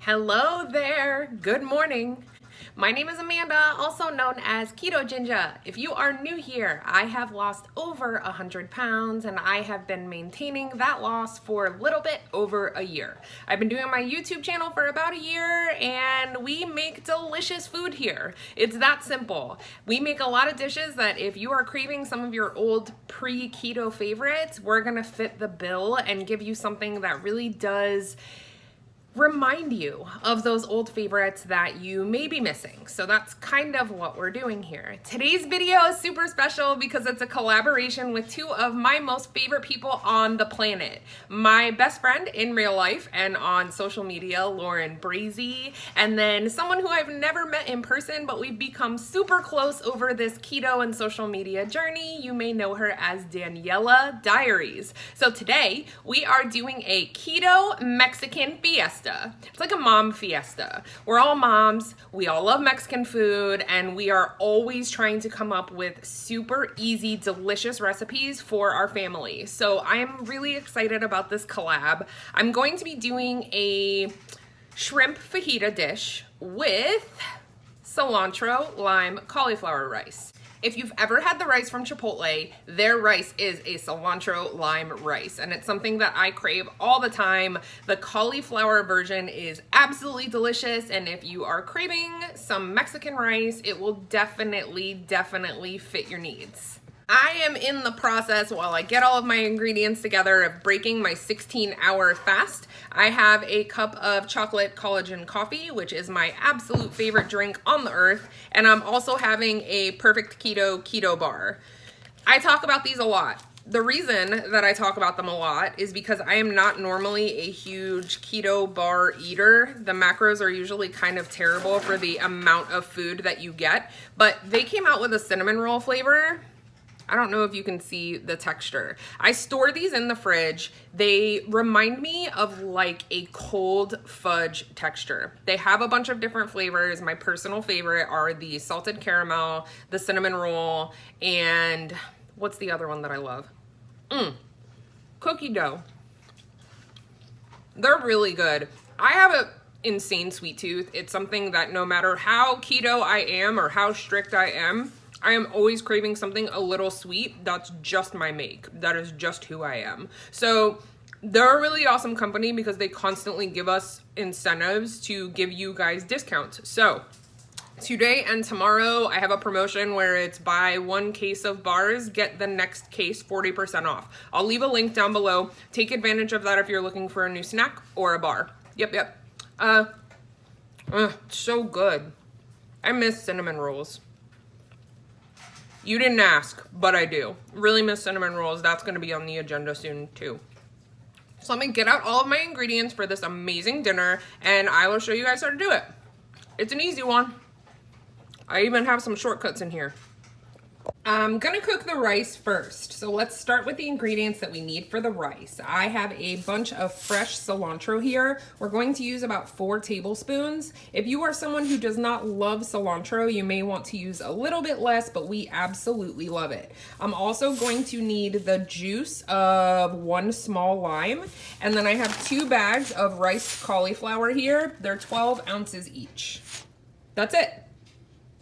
Hello there, good morning. My name is Amanda, also known as KetoGinja. If you are new here, I have lost over 100 pounds and I have been maintaining that loss for a little bit over a year. I've been doing my YouTube channel for about a year and we make delicious food here. It's that simple. We make a lot of dishes that if you are craving some of your old pre-keto favorites, we're gonna fit the bill and give you something that really does remind you of those old favorites that you may be missing. So that's kind of what we're doing here. Today's video is super special because it's a collaboration with two of my most favorite people on the planet. My best friend in real life and on social media, Brazee, and then someone who I've never met in person, but we've become super close over this keto and social media journey. You may know her as Daniela Diaries. So today we are doing a keto Mexican fiesta. It's like a mom fiesta. We're all moms, we all love Mexican food, and we are always trying to come up with super easy, delicious recipes for our family. So I'm really excited about this collab. I'm going to be doing a shrimp fajita dish with cilantro, lime, cauliflower rice. If you've ever had the rice from Chipotle, their rice is a cilantro lime rice, and it's something that I crave all the time. The cauliflower version is absolutely delicious, and if you are craving some Mexican rice, it will definitely fit your needs. I am in the process, while I get all of my ingredients together, of breaking my 16-hour fast. I have a cup of chocolate collagen coffee, which is my absolute favorite drink on the earth, and I'm also having a perfect keto bar. I talk about these a lot. The reason that I talk about them a lot is because I am not normally a huge keto bar eater. The macros are usually kind of terrible for the amount of food that you get, but they came out with a cinnamon roll flavor. I don't know if you can see the texture. I store these in the fridge. They remind me of like a cold fudge texture. They have a bunch of different flavors. My personal favorite are the salted caramel, the cinnamon roll, and what's the other one that I love? Cookie dough. They're really good. I have an insane sweet tooth. It's something that no matter how keto I am or how strict I am always craving something a little sweet. That's just my make. That is just who I am. So they're a really awesome company because they constantly give us incentives to give you guys discounts. So today and tomorrow I have a promotion where it's buy one case of bars, get the next case 40% off. I'll leave a link down below. Take advantage of that if you're looking for a new snack or a bar. Yep. So good. I miss cinnamon rolls. You didn't ask, but I do. Really miss cinnamon rolls. That's going to be on the agenda soon too. So let me get out all of my ingredients for this amazing dinner and I will show you guys how to do it. It's an easy one. I even have some shortcuts in here. I'm gonna cook the rice first. So let's start with the ingredients that we need for the rice. I have a bunch of fresh cilantro here. We're going to use about 4 tablespoons. If you are someone who does not love cilantro, you may want to use a little bit less, but we absolutely love it. I'm also going to need the juice of 1 small lime. And then I have 2 bags of riced cauliflower here. They're 12 ounces each. That's it.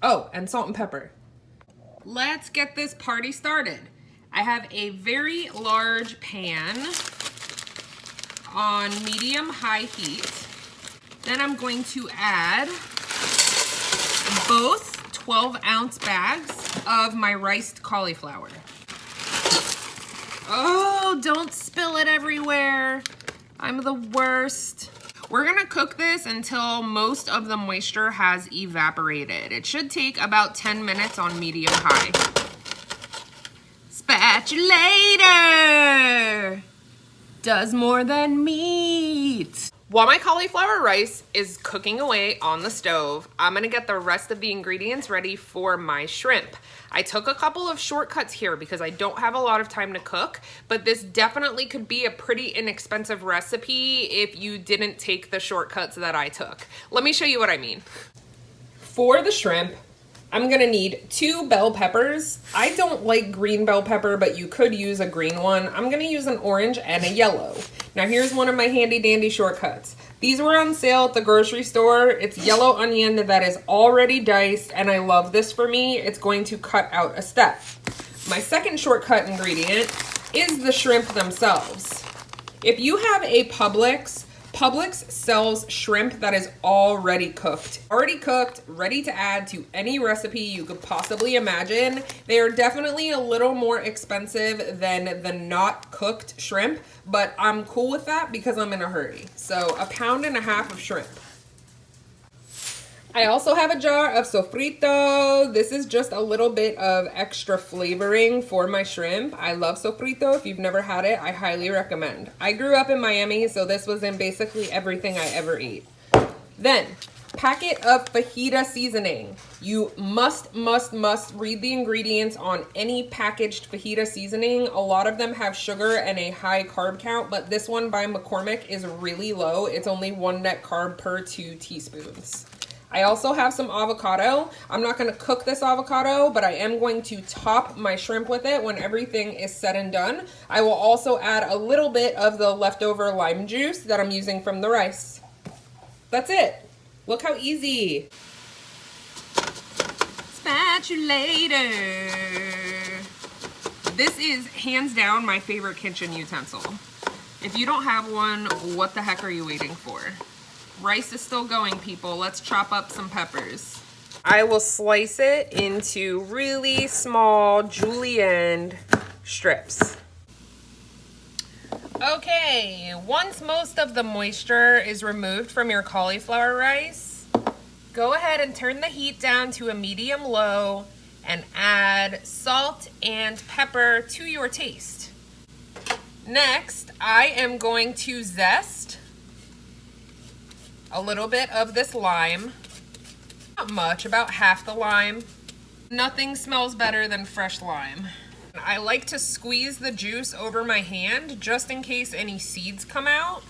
Oh, and salt and pepper. Let's get this party started. I have a very large pan on medium-high heat. Then I'm going to add both 12-ounce bags of my riced cauliflower. Oh, don't spill it everywhere. I'm the worst. We're gonna cook this until most of the moisture has evaporated. It should take about 10 minutes on medium-high. Spatulator does more than meat. While my cauliflower rice is cooking away on the stove, I'm gonna get the rest of the ingredients ready for my shrimp. I took a couple of shortcuts here because I don't have a lot of time to cook, but this definitely could be a pretty inexpensive recipe if you didn't take the shortcuts that I took. Let me show you what I mean. For the shrimp, I'm gonna need 2 bell peppers. I don't like green bell pepper, but you could use a green one. I'm gonna use an orange and a yellow. Now here's one of my handy dandy shortcuts. These were on sale at the grocery store. It's yellow onion that is already diced, and I love this for me. It's going to cut out a step. My second shortcut ingredient is the shrimp themselves. If you have a Publix sells shrimp that is already cooked. Already cooked, ready to add to any recipe you could possibly imagine. They are definitely a little more expensive than the not cooked shrimp, but I'm cool with that because I'm in a hurry. So 1.5 pounds of shrimp. I also have a jar of sofrito. This is just a little bit of extra flavoring for my shrimp. I love sofrito. If you've never had it, I highly recommend. I grew up in Miami, so this was in basically everything I ever eat. Then, packet of fajita seasoning. You must read the ingredients on any packaged fajita seasoning. A lot of them have sugar and a high carb count, but this one by McCormick is really low. It's only 1 net carb per 2 teaspoons. I also have some avocado. I'm not going to cook this avocado, but I am going to top my shrimp with it when everything is said and done. I will also add a little bit of the leftover lime juice that I'm using from the rice. That's it. Look how easy. Spatulator. This is hands down my favorite kitchen utensil. If you don't have one, what the heck are you waiting for? Rice is still going, people. Let's chop up some peppers. I will slice it into really small julienne strips. Okay, once most of the moisture is removed from your cauliflower rice, go ahead and turn the heat down to a medium-low and add salt and pepper to your taste. Next, I am going to zest a little bit of this lime. Not much, about half the lime. Nothing smells better than fresh lime. I like to squeeze the juice over my hand just in case any seeds come out.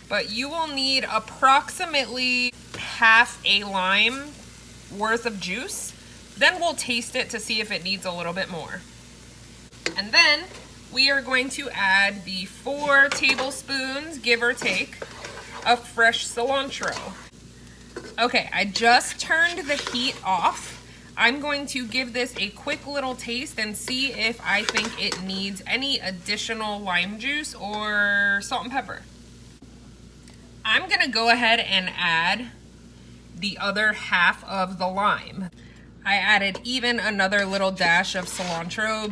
But you will need approximately half a lime worth of juice. Then we'll taste it to see if it needs a little bit more. And then we are going to add the 4 tablespoons, give or take, of fresh cilantro. Okay, I just turned the heat off. I'm going to give this a quick little taste and see if I think it needs any additional lime juice or salt and pepper. I'm gonna go ahead and add the other half of the lime. I added even another little dash of cilantro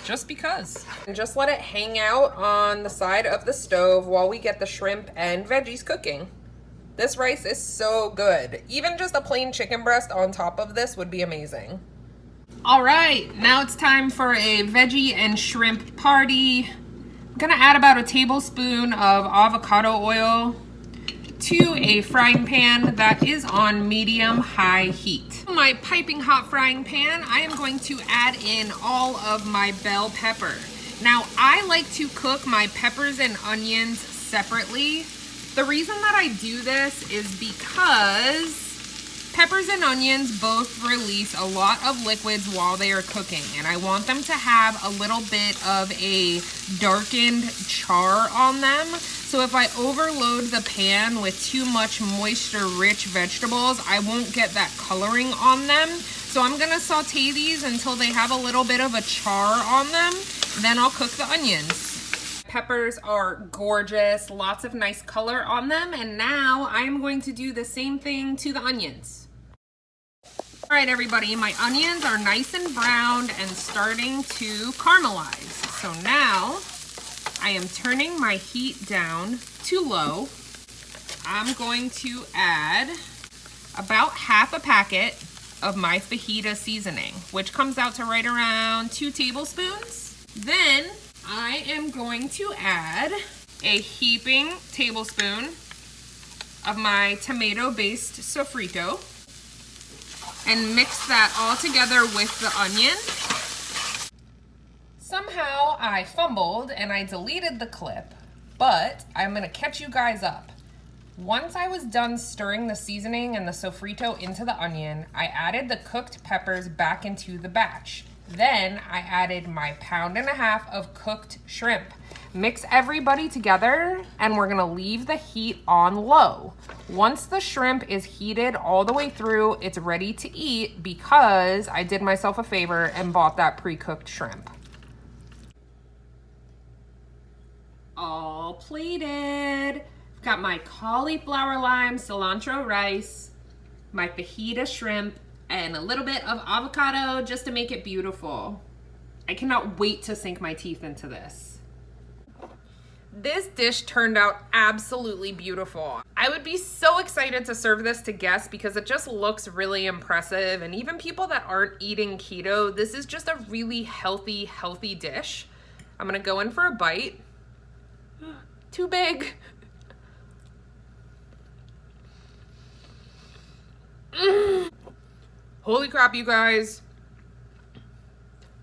just because. And just let it hang out on the side of the stove while we get the shrimp and veggies cooking. This rice is so good. Even just a plain chicken breast on top of this would be amazing. All right, now it's time for a veggie and shrimp party. I'm gonna add about a tablespoon of avocado oil to a frying pan that is on medium-high heat. My piping hot frying pan, I am going to add in all of my bell pepper. Now, I like to cook my peppers and onions separately. The reason that I do this is because peppers and onions both release a lot of liquids while they are cooking, and I want them to have a little bit of a darkened char on them. So if I overload the pan with too much moisture-rich vegetables, I won't get that coloring on them. So I'm gonna saute these until they have a little bit of a char on them. Then I'll cook the onions. Peppers are gorgeous, lots of nice color on them. And now I'm going to do the same thing to the onions. All right, everybody, my onions are nice and browned and starting to caramelize. So now I am turning my heat down to low. I'm going to add about half a packet of my fajita seasoning, which comes out to right around 2 tablespoons. Then I am going to add a heaping tablespoon of my tomato-based sofrito and mix that all together with the onion. Somehow I fumbled and I deleted the clip, but I'm gonna catch you guys up. Once I was done stirring the seasoning and the sofrito into the onion, I added the cooked peppers back into the batch. Then I added my 1.5 pounds of cooked shrimp. Mix everybody together, and we're gonna leave the heat on low. Once the shrimp is heated all the way through, it's ready to eat because I did myself a favor and bought that pre-cooked shrimp. All plated. I've got my cauliflower lime cilantro rice, my fajita shrimp, and a little bit of avocado just to make it beautiful. I cannot wait to sink my teeth into this. This dish turned out absolutely beautiful. I would be so excited to serve this to guests because it just looks really impressive, and even people that aren't eating keto, this is just a really healthy dish. I'm gonna go in for a bite. Too big. Holy crap, you guys.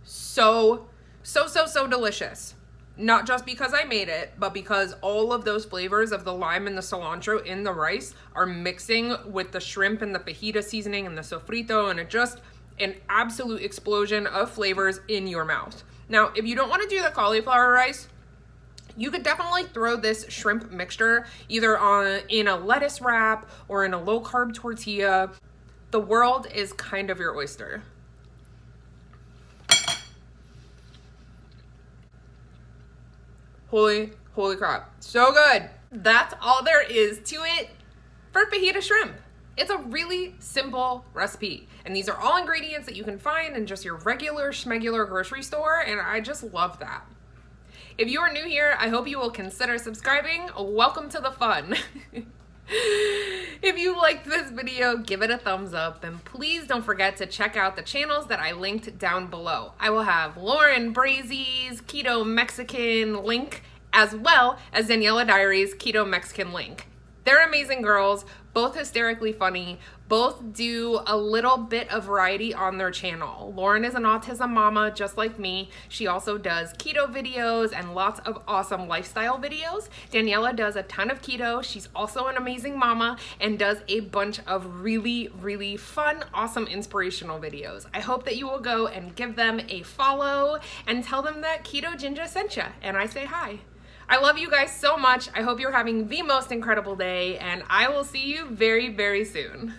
So delicious. Not just because I made it, but because all of those flavors of the lime and the cilantro in the rice are mixing with the shrimp and the fajita seasoning and the sofrito, and it just an absolute explosion of flavors in your mouth. Now, if you don't want to do the cauliflower rice, you could definitely throw this shrimp mixture either in a lettuce wrap or in a low carb tortilla. The world is kind of your oyster. Holy crap. So good. That's all there is to it for fajita shrimp. It's a really simple recipe. And these are all ingredients that you can find in just your regular schmegular grocery store. And I just love that. If you are new here, I hope you will consider subscribing. Welcome to the fun. If you liked this video, give it a thumbs up, and please don't forget to check out the channels that I linked down below. I will have Lauren Brazee's Keto Mexican link, as well as Daniela Diaries' Keto Mexican link. They're amazing girls, both hysterically funny, both do a little bit of variety on their channel. Lauren is an autism mama just like me. She also does keto videos and lots of awesome lifestyle videos. Daniela does a ton of keto. She's also an amazing mama and does a bunch of really fun, awesome, inspirational videos. I hope that you will go and give them a follow and tell them that KetoGinja sent ya, and I say hi. I love you guys so much. I hope you're having the most incredible day, and I will see you very soon.